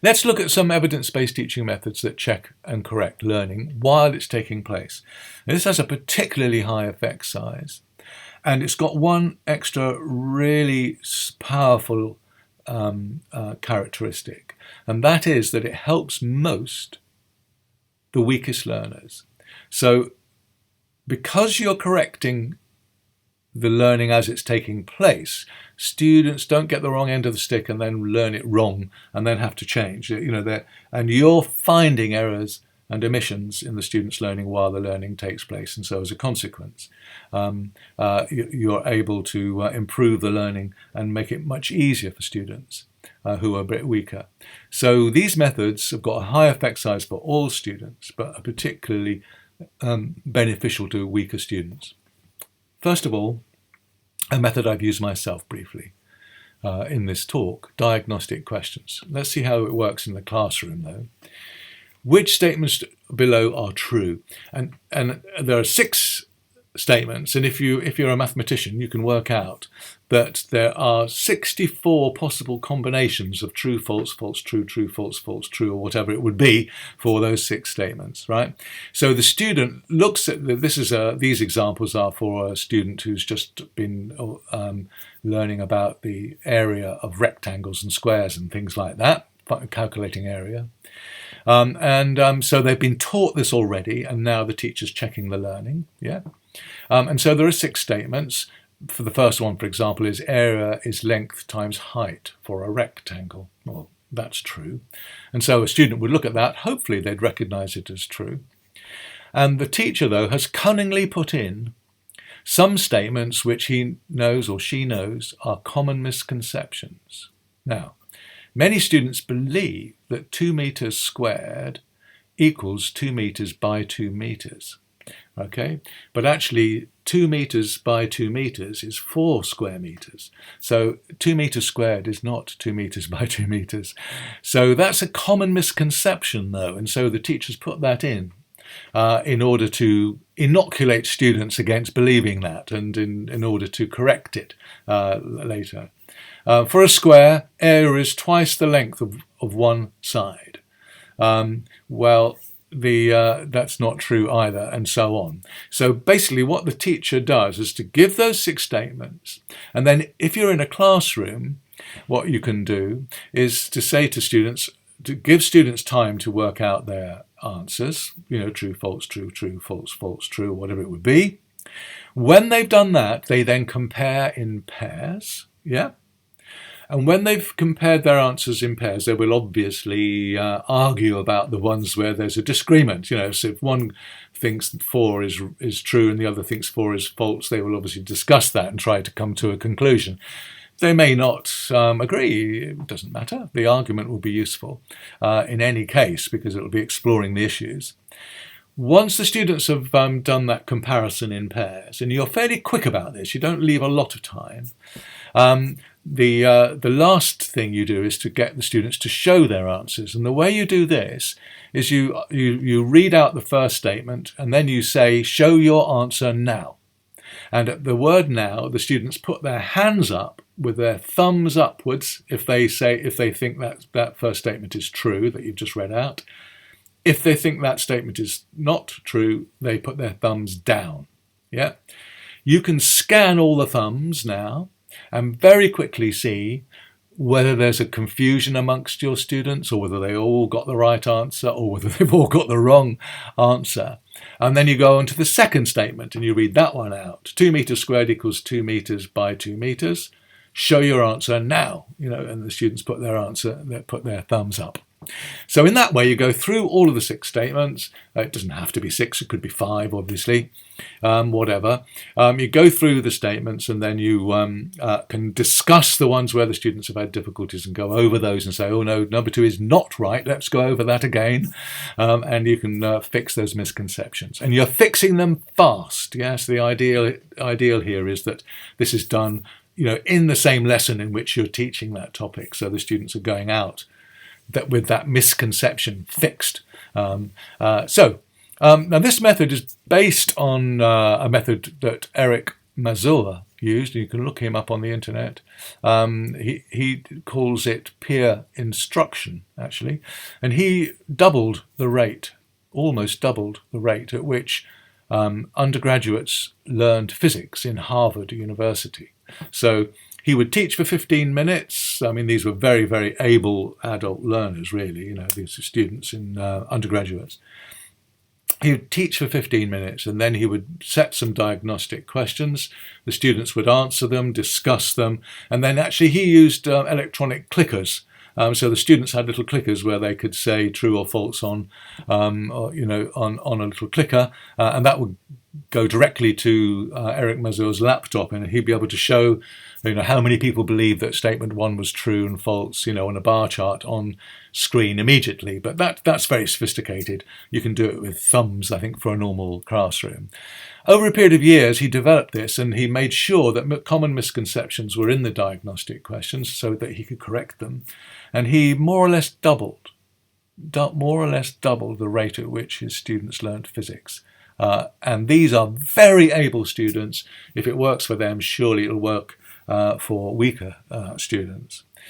Let's look at some evidence-based teaching methods that check and correct learning while it's taking place. Now, this has a particularly high effect size, and it's got one extra really powerful characteristic, and that is that it helps most the weakest learners. So because you're correcting the learning as it's taking place, students don't get the wrong end of the stick and then learn it wrong and then have to change. And you're finding errors and omissions in the students' learning while the learning takes place, and so as a consequence, you're able to improve the learning and make it much easier for students who are a bit weaker. So these methods have got a high effect size for all students, but are particularly beneficial to weaker students. First of all, a method I've used myself briefly in this talk, diagnostic questions. Let's see how it works in the classroom though. Which statements below are true? And there are 6 statements, and if you're a mathematician, you can work out that there are 64 possible combinations of true, false, false, true, true, false, false, true, or whatever it would be for those 6 statements, right? So the student looks at these examples are for a student who's just been learning about the area of rectangles and squares and things like that, calculating area. So they've been taught this already, and now the teacher's checking the learning. Yeah. And so there are 6 statements. For the first one, for example, is area is length times height for a rectangle. Well, that's true. And so a student would look at that. Hopefully they'd recognize it as true. And the teacher, though, has cunningly put in some statements which he knows or she knows are common misconceptions. Now, many students believe that 2 meters squared equals 2 meters by 2 meters. Okay, but actually 2 meters by 2 meters is 4 square meters. So 2 meters squared is not 2 meters by 2 meters. So that's a common misconception though, and so the teachers put that in order to inoculate students against believing that, and in order to correct it later. For a square, area is twice the length of one side. That's not true either, and so on. So basically what the teacher does is to give those 6 statements, and then if you're in a classroom, what you can do is to say to students, to give students time to work out their answers, true, false, true, true, false, false, true, whatever it would be. When they've done that, they then compare in pairs, yeah? And when they've compared their answers in pairs, they will obviously argue about the ones where there's a disagreement. So if one thinks 4 is true and the other thinks 4 is false, they will obviously discuss that and try to come to a conclusion. They may not agree. It doesn't matter. The argument will be useful in any case because it will be exploring the issues. Once the students have done that comparison in pairs, and you're fairly quick about this, you don't leave a lot of time, the last thing you do is to get the students to show their answers. And the way you do this is you read out the first statement and then you say, show your answer now. And at the word now, the students put their hands up with their thumbs upwards if they think that first statement is true that you've just read out. If they think that statement is not true, they put their thumbs down. Yeah. You can scan all the thumbs now and very quickly see whether there's a confusion amongst your students, or whether they all got the right answer, or whether they've all got the wrong answer. And then you go on to the second statement and you read that one out. 2 meters squared equals 2 meters by 2 meters. Show your answer now. And the students put their answer, they put their thumbs up. So in that way, you go through all of the 6 statements. It doesn't have to be 6, it could be 5, obviously, whatever. You go through the statements and then you can discuss the ones where the students have had difficulties and go over those and say, oh no, number 2 is not right, let's go over that again. And you can fix those misconceptions. And you're fixing them fast. Yes, the ideal here is that this is done in the same lesson in which you're teaching that topic. So the students are going out with that misconception fixed. Now this method is based on a method that Eric Mazur used, and you can look him up on the internet. He calls it peer instruction, actually, and he doubled the rate, almost doubled the rate at which undergraduates learned physics in Harvard University. So he would teach for 15 minutes. I mean, these were very, very able adult learners, really, these are students in undergraduates. He would teach for 15 minutes, and then he would set some diagnostic questions. The students would answer them, discuss them, and then actually he used electronic clickers. So the students had little clickers where they could say true or false on a little clicker, and that would go directly to Eric Mazur's laptop, and he'd be able to show, how many people believe that statement 1 was true and false, on a bar chart on screen immediately. But that's very sophisticated. You can do it with thumbs, I think, for a normal classroom. Over a period of years, he developed this, and he made sure that common misconceptions were in the diagnostic questions so that he could correct them. And he more or less doubled the rate at which his students learned physics. And these are very able students. If it works for them, surely it'll work for weaker students.